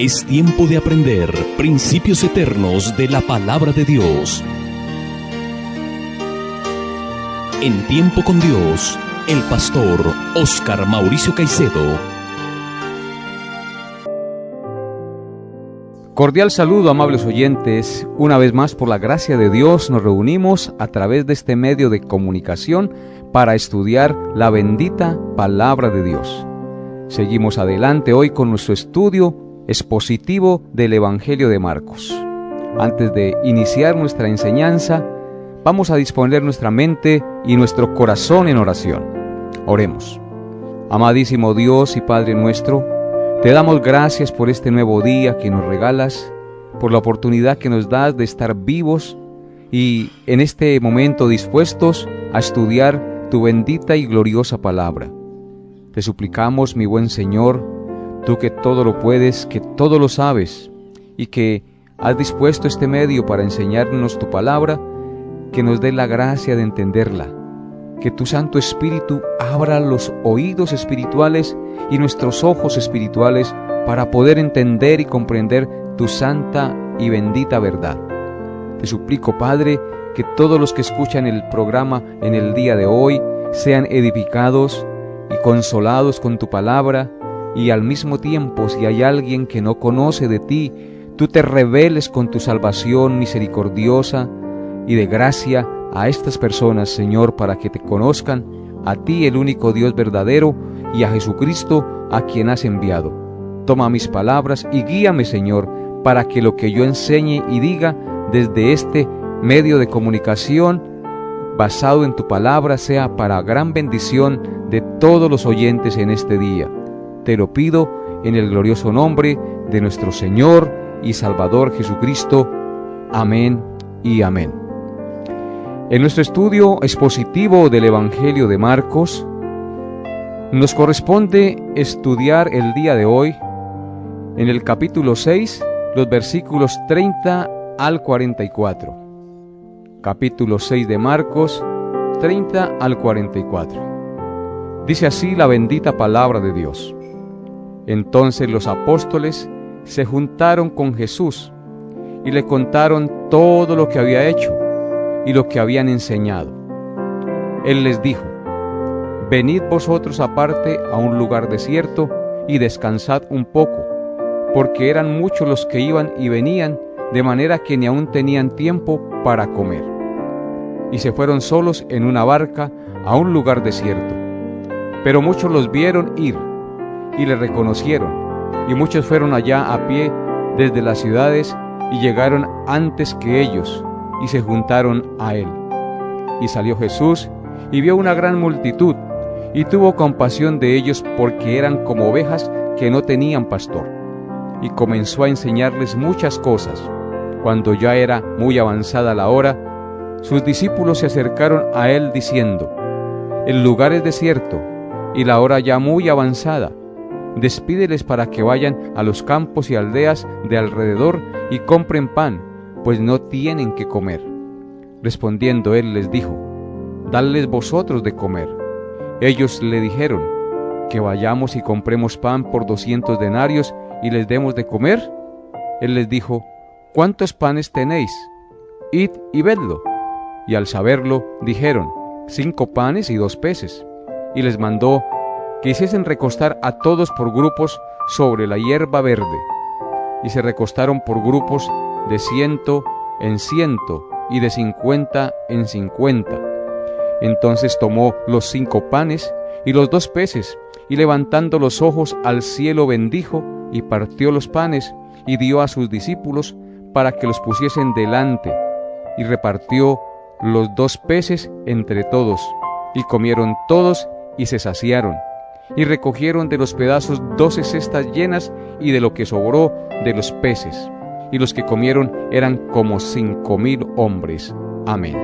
Es tiempo de aprender principios eternos de la palabra de Dios. En Tiempo con Dios, el pastor Óscar Mauricio Caicedo. Cordial saludo, amables oyentes. Una vez más, por la gracia de Dios, nos reunimos a través de este medio de comunicación para estudiar la bendita palabra de Dios. Seguimos adelante hoy con nuestro estudio expositivo del Evangelio de Marcos. Antes de iniciar nuestra enseñanza, vamos a disponer nuestra mente y nuestro corazón en oración. Oremos. Amadísimo Dios y Padre nuestro, te damos gracias por este nuevo día que nos regalas, por la oportunidad que nos das de estar vivos y en este momento dispuestos a estudiar tu bendita y gloriosa palabra. Te suplicamos, mi buen Señor, tú que todo lo puedes, que todo lo sabes y que has dispuesto este medio para enseñarnos tu palabra, que nos dé la gracia de entenderla, que tu Santo Espíritu abra los oídos espirituales y nuestros ojos espirituales para poder entender y comprender tu santa y bendita verdad. Te suplico, Padre, que todos los que escuchan el programa en el día de hoy sean edificados y consolados con tu palabra, y al mismo tiempo, si hay alguien que no conoce de ti, tú te reveles con tu salvación misericordiosa y de gracia a estas personas, Señor, para que te conozcan, a ti el único Dios verdadero, y a Jesucristo a quien has enviado. Toma mis palabras y guíame, Señor, para que lo que yo enseñe y diga desde este medio de comunicación basado en tu palabra sea para gran bendición de todos los oyentes en este día. Te lo pido en el glorioso nombre de nuestro Señor y Salvador Jesucristo. Amén y amén. En nuestro estudio expositivo del Evangelio de Marcos, nos corresponde estudiar el día de hoy, en el capítulo 6, los versículos 30 al 44. Capítulo 6 de Marcos, 30 al 44. Dice así la bendita palabra de Dios. Entonces los apóstoles se juntaron con Jesús y le contaron todo lo que había hecho y lo que habían enseñado. Él les dijo: venid vosotros aparte a un lugar desierto y descansad un poco, porque eran muchos los que iban y venían, de manera que ni aun tenían tiempo para comer. Y se fueron solos en una barca a un lugar desierto. Pero muchos los vieron ir y le reconocieron, y muchos fueron allá a pie desde las ciudades y llegaron antes que ellos y se juntaron a él. Y salió Jesús y vio una gran multitud y tuvo compasión de ellos, porque eran como ovejas que no tenían pastor, y comenzó a enseñarles muchas cosas. Cuando ya era muy avanzada la hora, sus discípulos se acercaron a él diciendo: el lugar es desierto y la hora ya muy avanzada. Despídeles para que vayan a los campos y aldeas de alrededor y compren pan, pues no tienen que comer. Respondiendo él les dijo: dadles vosotros de comer. Ellos le dijeron: que vayamos y compremos pan por 200 denarios y les demos de comer. Él les dijo: ¿cuántos panes tenéis? Id y vedlo. Y al saberlo dijeron: 5 panes y 2 peces. Y les mandó que hiciesen recostar a todos por grupos sobre la hierba verde. Y se recostaron por grupos de 100 en 100 y de 50 en 50. Entonces tomó los 5 panes y los 2 peces, y levantando los ojos al cielo bendijo, y partió los panes, y dio a sus discípulos para que los pusiesen delante, y repartió los 2 peces entre todos, y comieron todos y se saciaron. Y recogieron de los pedazos 12 cestas llenas, y de lo que sobró de los peces. Y los que comieron eran como 5,000 hombres. Amén.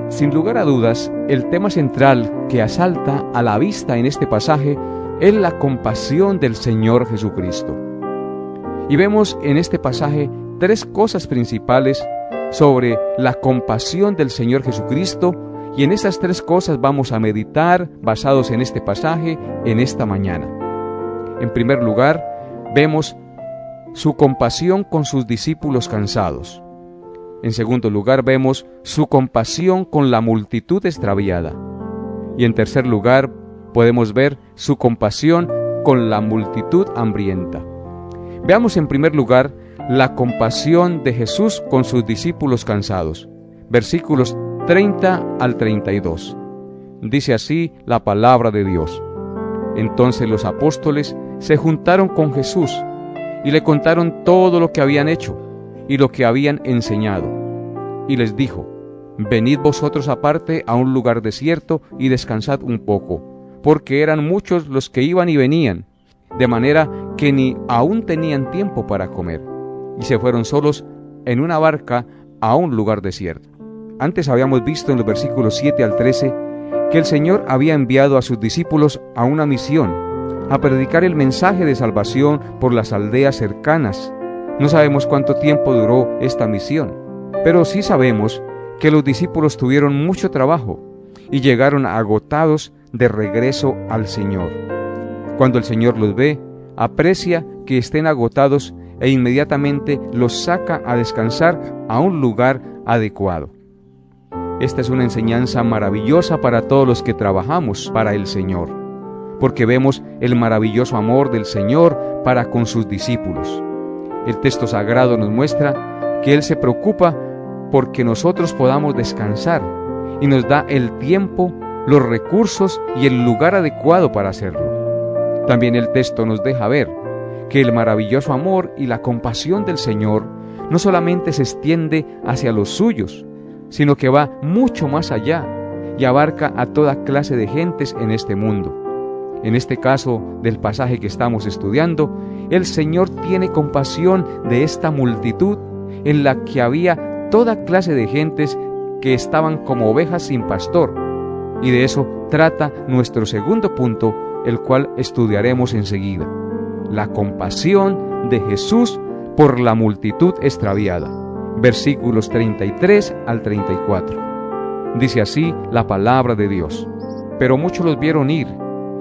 Sin lugar a dudas, el tema central que asalta a la vista en este pasaje es la compasión del Señor Jesucristo. Y vemos en este pasaje 3 cosas principales sobre la compasión del Señor Jesucristo, y en esas 3 cosas vamos a meditar basados en este pasaje en esta mañana. En primer lugar, vemos su compasión con sus discípulos cansados. En segundo lugar, vemos su compasión con la multitud extraviada. Y en tercer lugar, podemos ver su compasión con la multitud hambrienta. Veamos en primer lugar la compasión de Jesús con sus discípulos cansados. Versículos 30 al 32. Dice así la palabra de Dios. Entonces los apóstoles se juntaron con Jesús y le contaron todo lo que habían hecho y lo que habían enseñado. Y les dijo: venid vosotros aparte a un lugar desierto y descansad un poco, porque eran muchos los que iban y venían, de manera que ni aún tenían tiempo para comer. Y se fueron solos en una barca a un lugar desierto. Antes habíamos visto en los versículos 7 al 13 que el Señor había enviado a sus discípulos a una misión, a predicar el mensaje de salvación por las aldeas cercanas. No sabemos cuánto tiempo duró esta misión, pero sí sabemos que los discípulos tuvieron mucho trabajo y llegaron agotados de regreso al Señor. Cuando el Señor los ve, aprecia que estén agotados e inmediatamente los saca a descansar a un lugar adecuado. Esta es una enseñanza maravillosa para todos los que trabajamos para el Señor, porque vemos el maravilloso amor del Señor para con sus discípulos. El texto sagrado nos muestra que Él se preocupa porque nosotros podamos descansar y nos da el tiempo, los recursos y el lugar adecuado para hacerlo. También el texto nos deja ver que el maravilloso amor y la compasión del Señor no solamente se extiende hacia los suyos, sino que va mucho más allá y abarca a toda clase de gentes en este mundo. En este caso del pasaje que estamos estudiando, el Señor tiene compasión de esta multitud en la que había toda clase de gentes que estaban como ovejas sin pastor, y de eso trata nuestro segundo punto, el cual estudiaremos enseguida: la compasión de Jesús por la multitud extraviada. Versículos 33 al 34. Dice así la palabra de Dios: pero muchos los vieron ir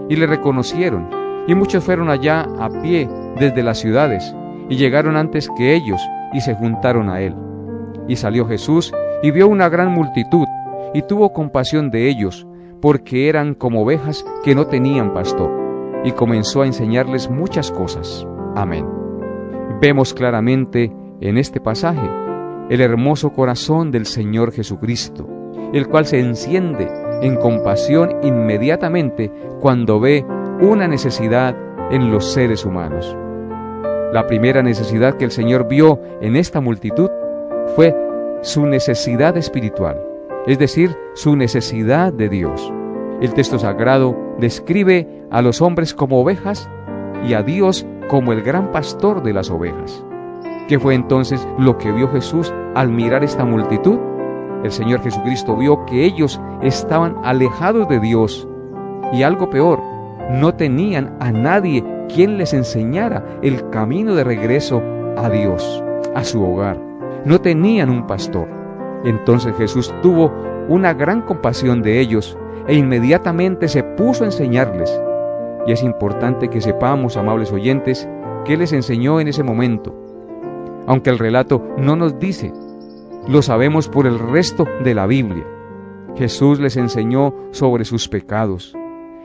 y le reconocieron, y muchos fueron allá a pie desde las ciudades, y llegaron antes que ellos, y se juntaron a él. Y salió Jesús, y vio una gran multitud, y tuvo compasión de ellos, porque eran como ovejas que no tenían pastor, y comenzó a enseñarles muchas cosas. Amén. Vemos claramente en este pasaje el hermoso corazón del Señor Jesucristo, el cual se enciende en compasión inmediatamente cuando ve una necesidad en los seres humanos. La primera necesidad que el Señor vio en esta multitud fue su necesidad espiritual, es decir, su necesidad de Dios. El texto sagrado describe a los hombres como ovejas y a Dios como el gran pastor de las ovejas. ¿Qué fue entonces lo que vio Jesús al mirar esta multitud? El Señor Jesucristo vio que ellos estaban alejados de Dios y, algo peor, no tenían a nadie quien les enseñara el camino de regreso a Dios, a su hogar. No tenían un pastor. Entonces Jesús tuvo una gran compasión de ellos e inmediatamente se puso a enseñarles. Y es importante que sepamos, amables oyentes, qué les enseñó en ese momento. Aunque el relato no nos dice, lo sabemos por el resto de la Biblia. Jesús les enseñó sobre sus pecados.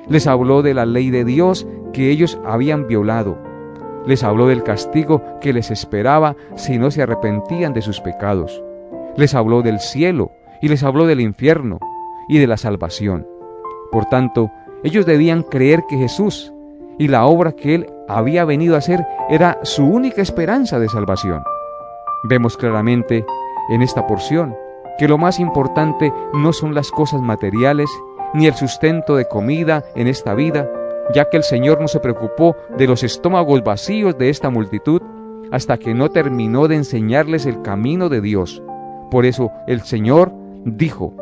Les habló de la ley de Dios que ellos habían violado. Les habló del castigo que les esperaba si no se arrepentían de sus pecados. Les habló del cielo y les habló del infierno y de la salvación. Por tanto, ellos debían creer que Jesús y la obra que Él había venido a hacer era su única esperanza de salvación. Vemos claramente en esta porción que lo más importante no son las cosas materiales ni el sustento de comida en esta vida, ya que el Señor no se preocupó de los estómagos vacíos de esta multitud hasta que no terminó de enseñarles el camino de Dios. Por eso el Señor dijo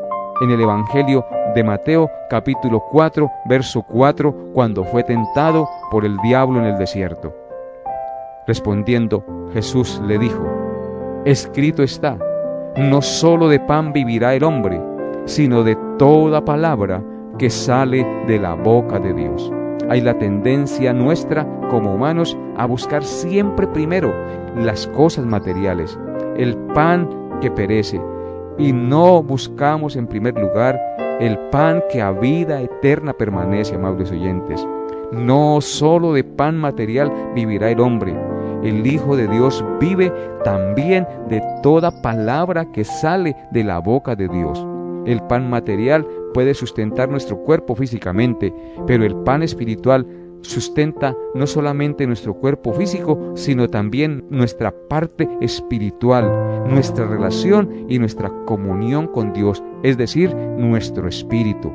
en el Evangelio de Mateo capítulo 4, verso 4, cuando fue tentado por el diablo en el desierto. Respondiendo, Jesús le dijo: escrito está, no solo de pan vivirá el hombre, sino de toda palabra que sale de la boca de Dios. hay la tendencia nuestra como humanos a buscar siempre primero las cosas materiales, el pan que perece, y no buscamos en primer lugar el pan que a vida eterna permanece, amables oyentes. No solo de pan material vivirá el hombre. El Hijo de Dios vive también de toda palabra que sale de la boca de Dios. El pan material puede sustentar nuestro cuerpo físicamente, pero el pan espiritual sustenta no solamente nuestro cuerpo físico, sino también nuestra parte espiritual, nuestra relación y nuestra comunión con Dios, es decir, nuestro espíritu.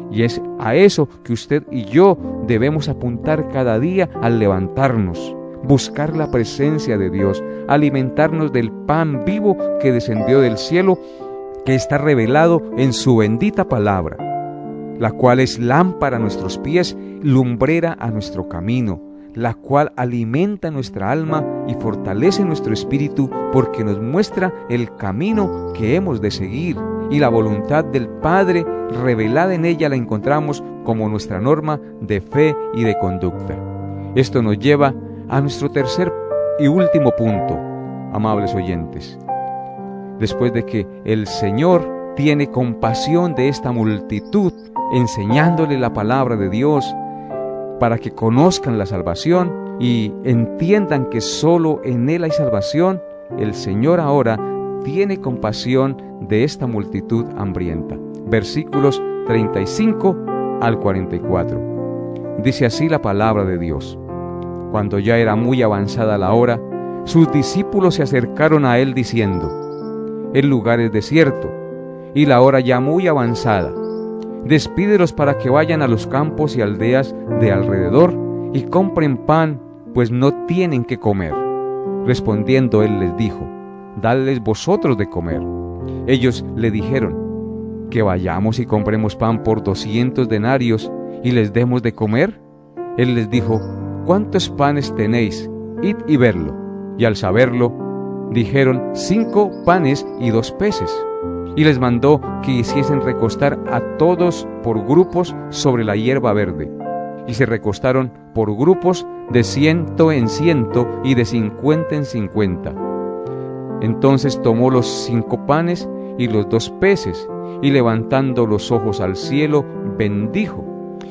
Y es a eso que usted y yo debemos apuntar cada día al levantarnos, buscar la presencia de Dios, alimentarnos del pan vivo que descendió del cielo, que está revelado en su bendita palabra, la cual es lámpara a nuestros pies, lumbrera a nuestro camino, la cual alimenta nuestra alma y fortalece nuestro espíritu, porque nos muestra el camino que hemos de seguir, y la voluntad del Padre revelada en ella la encontramos como nuestra norma de fe y de conducta. Esto nos lleva a nuestro tercer y último punto, amables oyentes. Después de que el Señor tiene compasión de esta multitud, enseñándole la palabra de Dios para que conozcan la salvación y entiendan que solo en Él hay salvación, el Señor ahora tiene compasión de esta multitud hambrienta. Versículos 35 al 44. Dice así la palabra de Dios: Cuando ya era muy avanzada la hora, sus discípulos se acercaron a Él diciendo: El lugar es desierto, y la hora ya muy avanzada. Despídelos para que vayan a los campos y aldeas de alrededor y compren pan, pues no tienen que comer. Respondiendo Él les dijo: Dadles vosotros de comer. Ellos le dijeron: ¿Que vayamos y compremos pan por 200 denarios y les demos de comer? Él les dijo: ¿Cuántos panes tenéis? Id y verlo. Y al saberlo, dijeron: 5 panes y 2 peces. Y les mandó que hiciesen recostar a todos por grupos sobre la hierba verde. Y se recostaron por grupos de 100 en 100 y de 50 en 50. Entonces tomó los 5 panes y los 2 peces, y levantando los ojos al cielo, bendijo,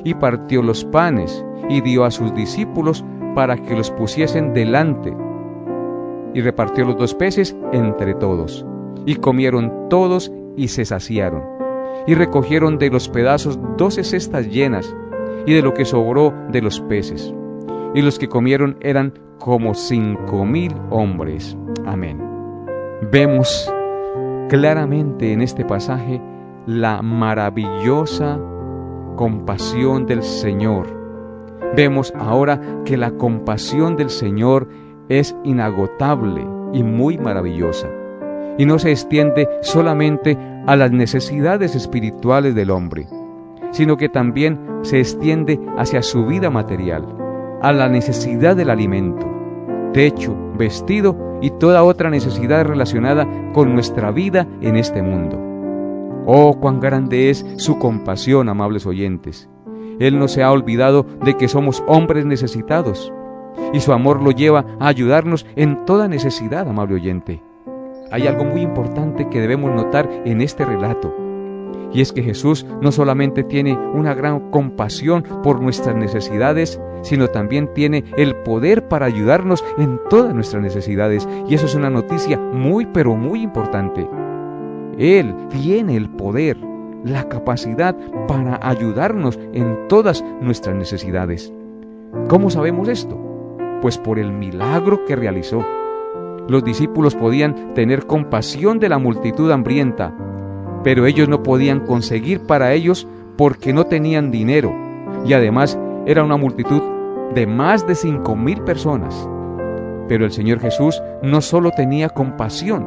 y partió los panes, y dio a sus discípulos para que los pusiesen delante, y repartió los 2 peces entre todos. Y comieron todos y se saciaron. Y recogieron de los pedazos 12 cestas llenas, y de lo que sobró de los peces. Y los que comieron eran como 5,000 hombres. Amén. Vemos claramente en este pasaje la maravillosa compasión del Señor. Vemos ahora que la compasión del Señor es inagotable y muy maravillosa. Y no se extiende solamente a las necesidades espirituales del hombre, sino que también se extiende hacia su vida material, a la necesidad del alimento, techo, vestido y toda otra necesidad relacionada con nuestra vida en este mundo. Oh, cuán grande es su compasión, amables oyentes. Él no se ha olvidado de que somos hombres necesitados, y su amor lo lleva a ayudarnos en toda necesidad, amable oyente. Hay algo muy importante que debemos notar en este relato, y es que Jesús no solamente tiene una gran compasión por nuestras necesidades, sino también tiene el poder para ayudarnos en todas nuestras necesidades, y eso es una noticia muy pero muy importante. Él tiene el poder, la capacidad para ayudarnos en todas nuestras necesidades. ¿Cómo sabemos esto? Pues por el milagro que realizó. Los discípulos podían tener compasión de la multitud hambrienta, pero ellos no podían conseguir para ellos porque no tenían dinero, y además era una multitud de más de 5,000 personas. Pero el Señor Jesús no solo tenía compasión,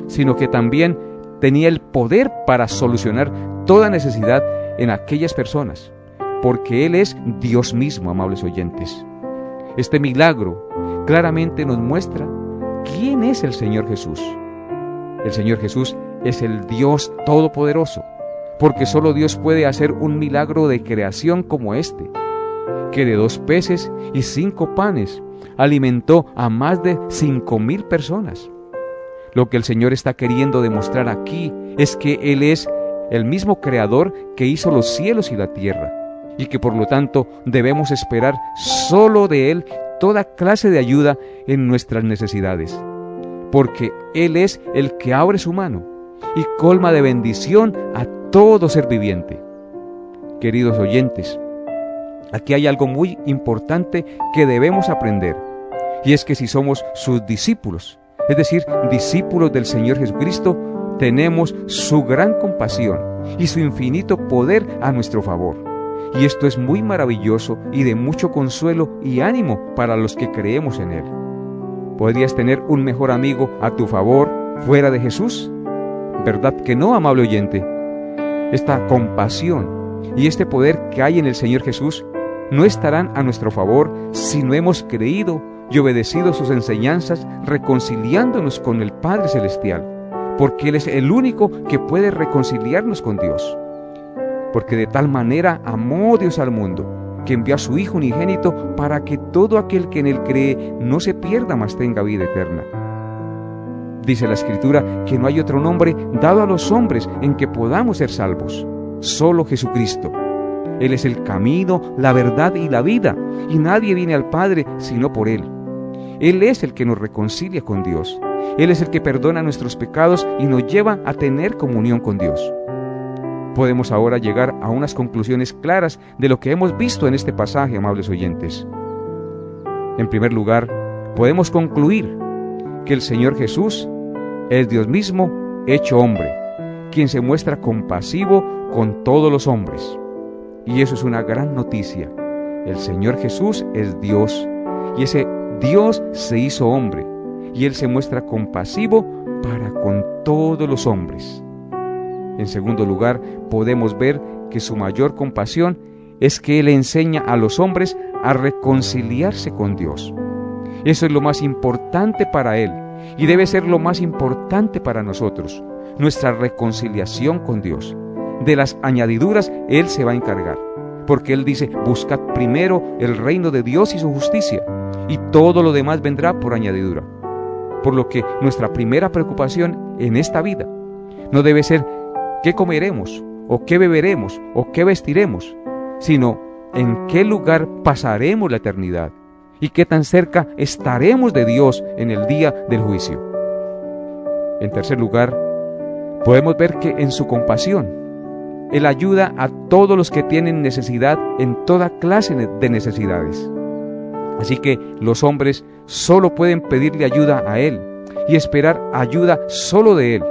sino que también tenía el poder para solucionar toda necesidad en aquellas personas, porque Él es Dios mismo, amables oyentes. Este milagro claramente nos muestra quién es el Señor Jesús. El Señor Jesús es el Dios Todopoderoso, porque solo Dios puede hacer un milagro de creación como este. que de 2 peces y 5 panes alimentó a más de 5,000 personas. Lo que el Señor está queriendo demostrar aquí es que Él es el mismo Creador que hizo los cielos y la tierra, y que por lo tanto debemos esperar solo de Él toda clase de ayuda en nuestras necesidades, porque Él es el que abre su mano y colma de bendición a todo ser viviente. Queridos oyentes, aquí hay algo muy importante que debemos aprender, y es que si somos sus discípulos, es decir, discípulos del Señor Jesucristo, tenemos su gran compasión y su infinito poder a nuestro favor. Y esto es muy maravilloso y de mucho consuelo y ánimo para los que creemos en Él. ¿Podrías tener un mejor amigo a tu favor fuera de Jesús? ¿Verdad que no, amable oyente? Esta compasión y este poder que hay en el Señor Jesús no estarán a nuestro favor si no hemos creído y obedecido sus enseñanzas, reconciliándonos con el Padre Celestial, porque Él es el único que puede reconciliarnos con Dios. Porque de tal manera amó Dios al mundo, que envió a su Hijo unigénito para que todo aquel que en Él cree no se pierda, mas tenga vida eterna. Dice la Escritura que no hay otro nombre dado a los hombres en que podamos ser salvos, solo Jesucristo. Él es el camino, la verdad y la vida, y nadie viene al Padre sino por Él. Él es el que nos reconcilia con Dios. Él es el que perdona nuestros pecados y nos lleva a tener comunión con Dios. Podemos ahora llegar a unas conclusiones claras de lo que hemos visto en este pasaje, amables oyentes. En primer lugar, podemos concluir que el Señor Jesús es Dios mismo hecho hombre, quien se muestra compasivo con todos los hombres. Y eso es una gran noticia. El Señor Jesús es Dios, y ese Dios se hizo hombre, y Él se muestra compasivo para con todos los hombres. En segundo lugar, podemos ver que su mayor compasión es que Él enseña a los hombres a reconciliarse con Dios. Eso es lo más importante para Él, y debe ser lo más importante para nosotros, nuestra reconciliación con Dios. De las añadiduras Él se va a encargar, porque Él dice: buscad primero el reino de Dios y su justicia, y todo lo demás vendrá por añadidura. Por lo que nuestra primera preocupación en esta vida no debe ser qué comeremos, o qué beberemos, o qué vestiremos, sino en qué lugar pasaremos la eternidad, y qué tan cerca estaremos de Dios en el día del juicio. En tercer lugar, podemos ver que en su compasión, Él ayuda a todos los que tienen necesidad en toda clase de necesidades. Así que los hombres solo pueden pedirle ayuda a Él y esperar ayuda solo de Él.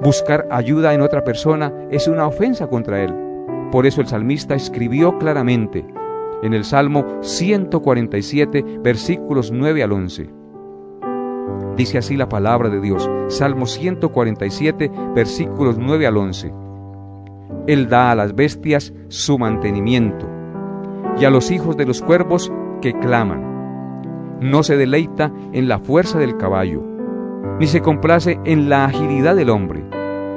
Buscar ayuda en otra persona es una ofensa contra Él. Por eso el salmista escribió claramente en el Salmo 147, versículos 9 al 11. Dice así la palabra de Dios, Salmo 147, versículos 9 al 11. Él da a las bestias su mantenimiento, y a los hijos de los cuervos que claman. No se deleita en la fuerza del caballo, ni se complace en la agilidad del hombre.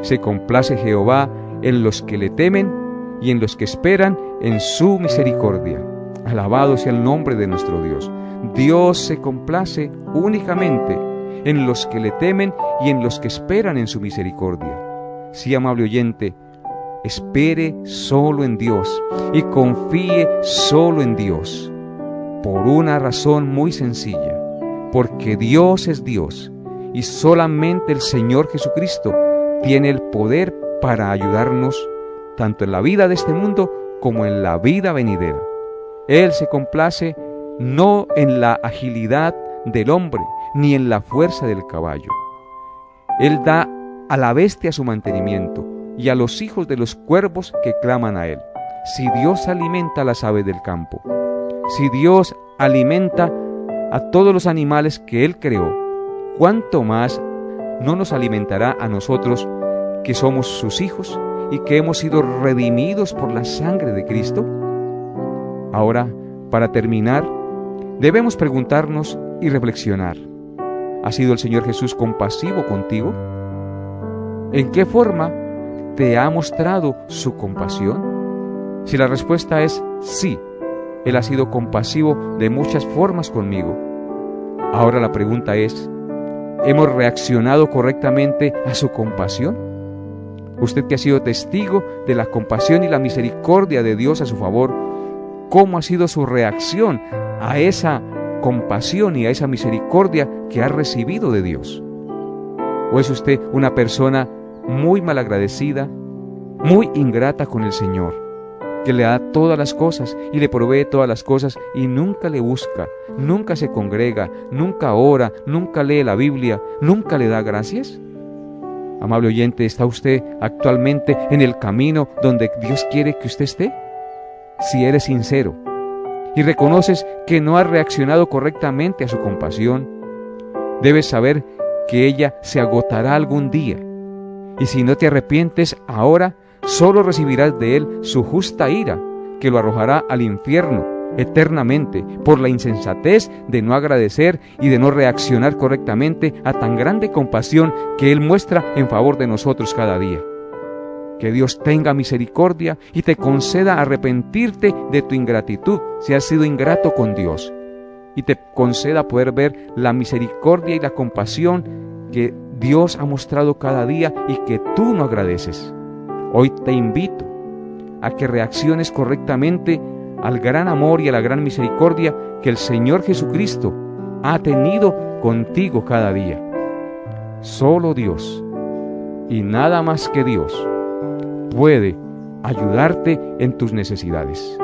Se complace Jehová en los que le temen y en los que esperan en su misericordia. Alabado sea el nombre de nuestro Dios. Dios se complace únicamente en los que le temen y en los que esperan en su misericordia. Sí, amable oyente, espere solo en Dios y confíe solo en Dios, por una razón muy sencilla, porque Dios es Dios y solamente el Señor Jesucristo tiene el poder para ayudarnos tanto en la vida de este mundo como en la vida venidera. Él se complace no en la agilidad del hombre ni en la fuerza del caballo. Él da a la bestia su mantenimiento y a los hijos de los cuervos que claman a Él. Si Dios alimenta a las aves del campo, si Dios alimenta a todos los animales que Él creó, ¿cuánto más no nos alimentará a nosotros que somos sus hijos y que hemos sido redimidos por la sangre de Cristo? Ahora, para terminar, debemos preguntarnos y reflexionar: ¿ha sido el Señor Jesús compasivo contigo? ¿En qué forma te ha mostrado su compasión? Si la respuesta es sí, Él ha sido compasivo de muchas formas conmigo. Ahora la pregunta es, ¿hemos reaccionado correctamente a su compasión? Usted que ha sido testigo de la compasión y la misericordia de Dios a su favor, ¿cómo ha sido su reacción a esa compasión y a esa misericordia que ha recibido de Dios? ¿O es usted una persona muy malagradecida, muy ingrata con el Señor, que le da todas las cosas y le provee todas las cosas y nunca le busca, nunca se congrega, nunca ora, nunca lee la Biblia, nunca le da gracias? Amable oyente, ¿está usted actualmente en el camino donde Dios quiere que usted esté? Si eres sincero y reconoces que no has reaccionado correctamente a su compasión, debes saber que ella se agotará algún día. Y si no te arrepientes ahora, solo recibirás de Él su justa ira, que lo arrojará al infierno eternamente por la insensatez de no agradecer y de no reaccionar correctamente a tan grande compasión que Él muestra en favor de nosotros cada día. Que Dios tenga misericordia y te conceda arrepentirte de tu ingratitud si has sido ingrato con Dios, y te conceda poder ver la misericordia y la compasión que Dios ha mostrado cada día y que tú no agradeces. Hoy te invito a que reacciones correctamente al gran amor y a la gran misericordia que el Señor Jesucristo ha tenido contigo cada día. Solo Dios y nada más que Dios puede ayudarte en tus necesidades.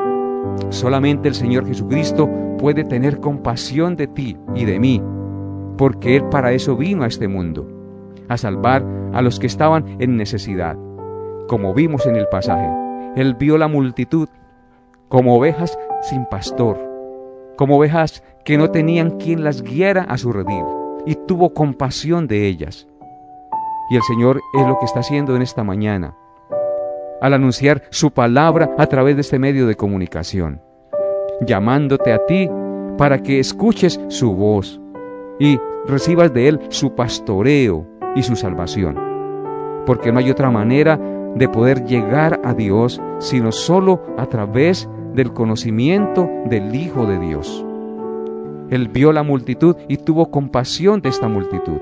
Solamente el Señor Jesucristo puede tener compasión de ti y de mí, porque Él para eso vino a este mundo, a salvar a los que estaban en necesidad. Como vimos en el pasaje, Él vio la multitud como ovejas sin pastor, como ovejas que no tenían quien las guiara a su redil, y tuvo compasión de ellas. Y el Señor es lo que está haciendo en esta mañana, al anunciar su palabra a través de este medio de comunicación, llamándote a ti para que escuches su voz y recibas de Él su pastoreo y su salvación, porque no hay otra manera de poder llegar a Dios sino solo a través del conocimiento del Hijo de Dios. Él vio la multitud y tuvo compasión de esta multitud,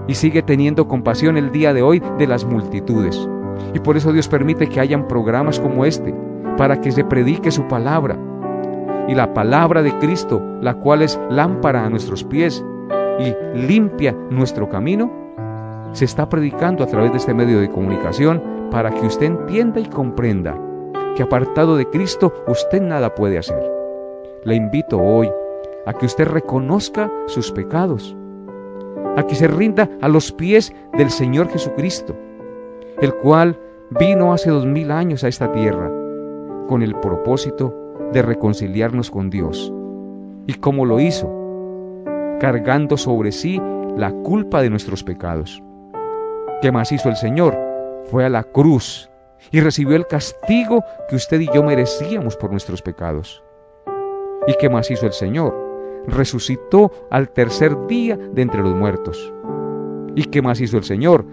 y sigue teniendo compasión el día de hoy de las multitudes, y por eso Dios permite que hayan programas como este, para que se predique su palabra, y la palabra de Cristo, la cual es lámpara a nuestros pies y limpia nuestro camino, se está predicando a través de este medio de comunicación para que usted entienda y comprenda que apartado de Cristo usted nada puede hacer. Le invito hoy a que usted reconozca sus pecados, a que se rinda a los pies del Señor Jesucristo, el cual vino hace 2000 años a esta tierra con el propósito de reconciliarnos con Dios. ¿Y cómo lo hizo? Cargando sobre sí la culpa de nuestros pecados. ¿Qué más hizo el Señor? Fue a la cruz y recibió el castigo que usted y yo merecíamos por nuestros pecados. ¿Y qué más hizo el Señor? Resucitó al tercer día de entre los muertos. ¿Y qué más hizo el Señor?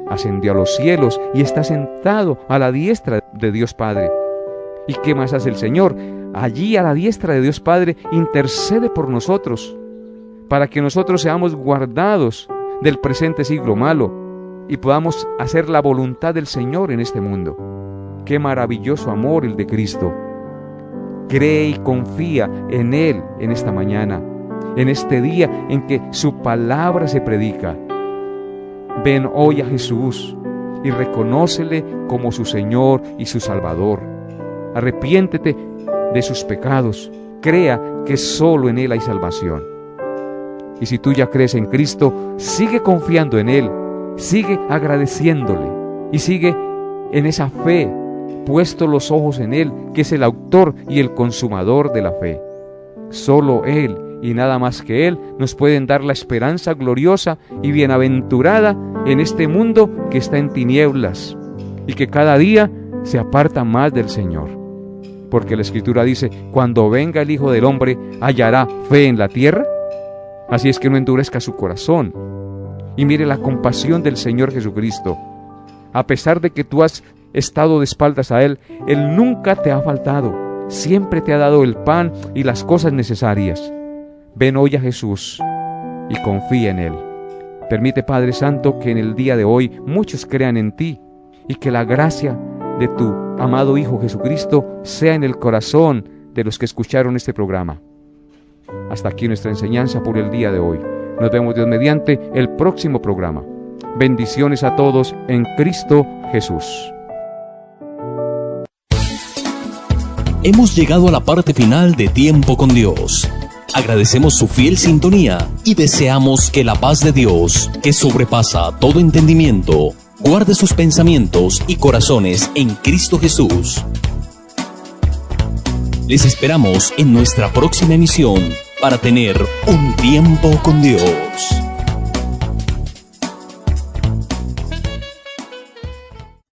Ascendió a los cielos y está sentado a la diestra de Dios Padre. ¿Y qué más hace el Señor? Allí a la diestra de Dios Padre intercede por nosotros, para que nosotros seamos guardados del presente siglo malo y podamos hacer la voluntad del Señor en este mundo. ¡Qué maravilloso amor el de Cristo! Cree y confía en Él en esta mañana, en este día en que su palabra se predica. Ven hoy a Jesús y reconócele como su Señor y su Salvador. Arrepiéntete de sus pecados. Crea que solo en Él hay salvación. Y si tú ya crees en Cristo, sigue confiando en Él, sigue agradeciéndole y sigue en esa fe, puesto los ojos en Él, que es el autor y el consumador de la fe. Solo Él y nada más que Él nos pueden dar la esperanza gloriosa y bienaventurada en este mundo que está en tinieblas y que cada día se aparta más del Señor. Porque la Escritura dice, cuando venga el Hijo del Hombre, ¿hallará fe en la tierra? Así es que no endurezca su corazón y mire la compasión del Señor Jesucristo. A pesar de que tú has estado de espaldas a Él, Él nunca te ha faltado. siempre te ha dado el pan y las cosas necesarias. Ven hoy a Jesús y confía en Él. Permite, Padre Santo, que en el día de hoy muchos crean en ti y que la gracia de tu amado Hijo Jesucristo sea en el corazón de los que escucharon este programa. Hasta aquí nuestra enseñanza por el día de hoy. Nos vemos, Dios mediante, el próximo programa. Bendiciones a todos en Cristo Jesús. Hemos llegado a la parte final de Tiempo con Dios. Agradecemos su fiel sintonía y deseamos que la paz de Dios, que sobrepasa todo entendimiento, guarde sus pensamientos y corazones en Cristo Jesús. Les esperamos en nuestra próxima emisión para tener un tiempo con Dios.